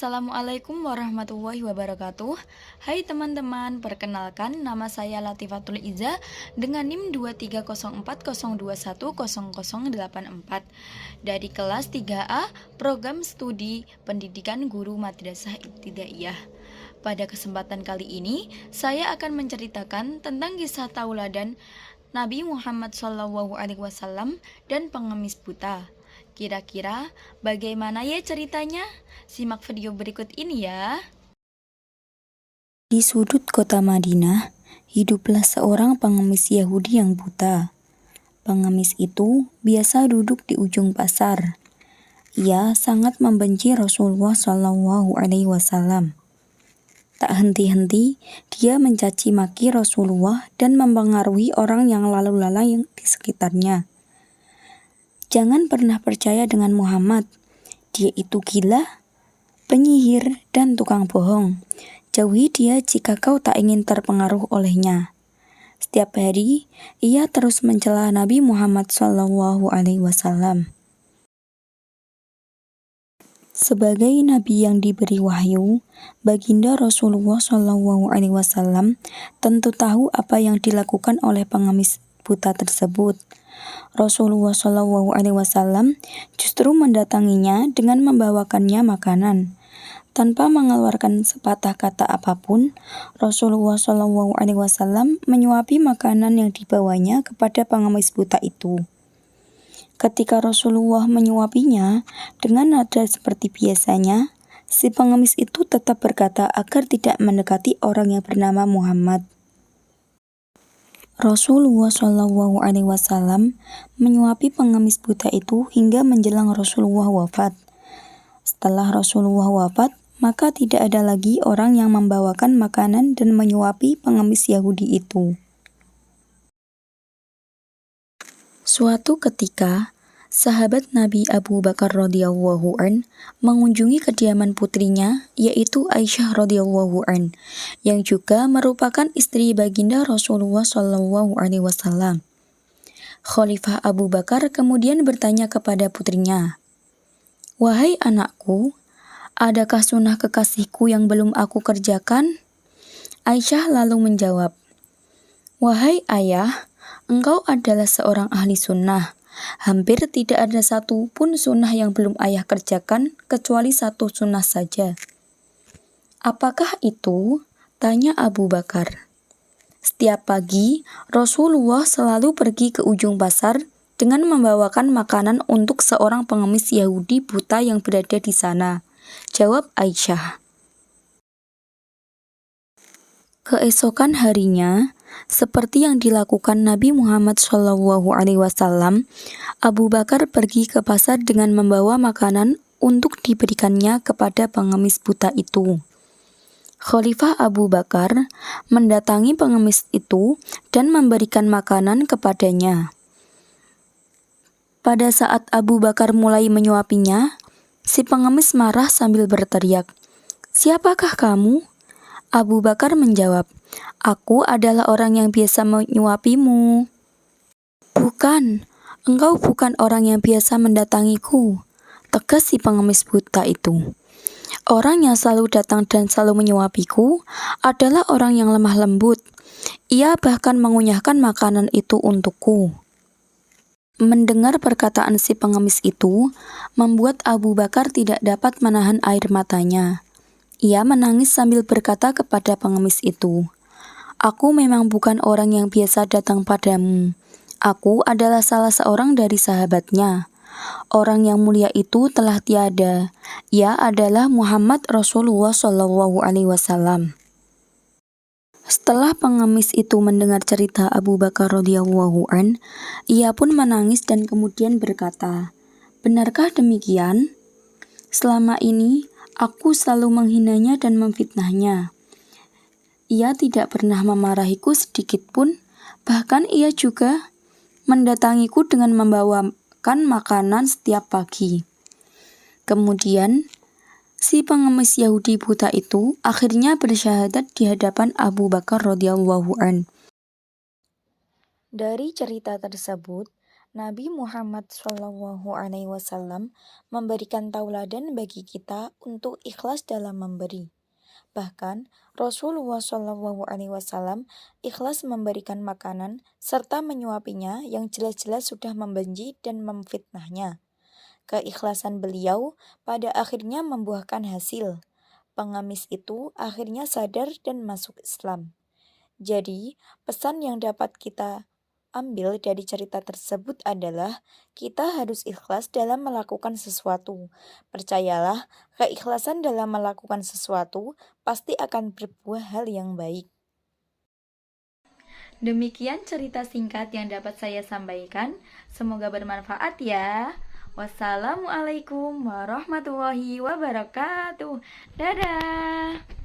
Assalamualaikum warahmatullahi wabarakatuh. Hai teman-teman, perkenalkan nama saya Latifatul Iza dengan NIM 23040210084 dari kelas 3A Program Studi Pendidikan Guru Madrasah Ibtidaiyah. Pada kesempatan kali ini, saya akan menceritakan tentang kisah tauladan Nabi Muhammad SAW dan pengemis buta. Kira-kira bagaimana ya ceritanya? Simak video berikut ini ya. Di sudut kota Madinah, hiduplah seorang pengemis Yahudi yang buta. Pengemis itu biasa duduk di ujung pasar. Ia sangat membenci Rasulullah SAW. Tak henti-henti, dia mencaci maki Rasulullah dan mempengaruhi orang yang lalu lalang di sekitarnya. Jangan pernah percaya dengan Muhammad. Dia itu gila, penyihir, dan tukang bohong. Jauhi dia jika kau tak ingin terpengaruh olehnya. Setiap hari, ia terus mencela Nabi Muhammad SAW. Sebagai Nabi yang diberi wahyu, baginda Rasulullah SAW tentu tahu apa yang dilakukan oleh pengemis buta tersebut. Rasulullah SAW justru mendatanginya dengan membawakannya makanan. Tanpa mengeluarkan sepatah kata apapun, Rasulullah SAW menyuapi makanan yang dibawanya kepada pengemis buta itu. Ketika Rasulullah menyuapinya dengan nada seperti biasanya, si pengemis itu tetap berkata agar tidak mendekati orang yang bernama Muhammad. Rasulullah SAW menyuapi pengemis buta itu hingga menjelang Rasulullah wafat. Setelah Rasulullah wafat, maka tidak ada lagi orang yang membawakan makanan dan menyuapi pengemis Yahudi itu. Suatu ketika, sahabat Nabi Abu Bakar radhiyallahu an mengunjungi kediaman putrinya, yaitu Aisyah radhiyallahu an, yang juga merupakan istri baginda Rasulullah SAW. Khalifah Abu Bakar kemudian bertanya kepada putrinya, "Wahai anakku, adakah sunnah kekasihku yang belum aku kerjakan?" Aisyah lalu menjawab, "Wahai ayah, engkau adalah seorang ahli sunnah. Hampir tidak ada satu pun sunnah yang belum ayah kerjakan, kecuali satu sunnah saja." "Apakah itu?" tanya Abu Bakar. Setiap pagi, Rasulullah selalu pergi ke ujung pasar dengan membawakan makanan untuk seorang pengemis Yahudi buta yang berada di sana, jawab Aisyah. Keesokan harinya, seperti yang dilakukan Nabi Muhammad SAW, Abu Bakar pergi ke pasar dengan membawa makanan untuk diberikannya kepada pengemis buta itu. Khalifah Abu Bakar mendatangi pengemis itu dan memberikan makanan kepadanya. Pada saat Abu Bakar mulai menyuapinya, si pengemis marah sambil berteriak, "Siapakah kamu?" Abu Bakar menjawab, "Aku adalah orang yang biasa menyuapimu." "Bukan, engkau bukan orang yang biasa mendatangiku," tegas si pengemis buta itu. "Orang yang selalu datang dan selalu menyuapiku adalah orang yang lemah lembut. Ia bahkan mengunyahkan makanan itu untukku." Mendengar perkataan si pengemis itu, membuat Abu Bakar tidak dapat menahan air matanya. Ia menangis sambil berkata kepada pengemis itu, "Aku memang bukan orang yang biasa datang padamu. Aku adalah salah seorang dari sahabatnya. Orang yang mulia itu telah tiada. Ia adalah Muhammad Rasulullah SAW." Setelah pengemis itu mendengar cerita Abu Bakar radhiyallahu an, ia pun menangis dan kemudian berkata, "Benarkah demikian? Selama ini aku selalu menghinanya dan memfitnahnya. Ia tidak pernah memarahiku sedikit pun, bahkan ia juga mendatangiku dengan membawakan makanan setiap pagi." Kemudian, si pengemis Yahudi buta itu akhirnya bersyahadat di hadapan Abu Bakar radhiyallahu an. Dari cerita tersebut, Nabi Muhammad SAW memberikan tauladan bagi kita untuk ikhlas dalam memberi. Bahkan Rasulullah SAW ikhlas memberikan makanan serta menyuapinya yang jelas-jelas sudah membenci dan memfitnahnya. Keikhlasan beliau pada akhirnya membuahkan hasil. Pengemis itu akhirnya sadar dan masuk Islam. Jadi, pesan yang dapat kita ambil dari cerita tersebut adalah kita harus ikhlas dalam melakukan sesuatu. Percayalah, keikhlasan dalam melakukan sesuatu pasti akan berbuah hal yang baik. Demikian cerita singkat yang dapat saya sampaikan. Semoga bermanfaat ya. Wassalamualaikum warahmatullahi wabarakatuh. Dadah.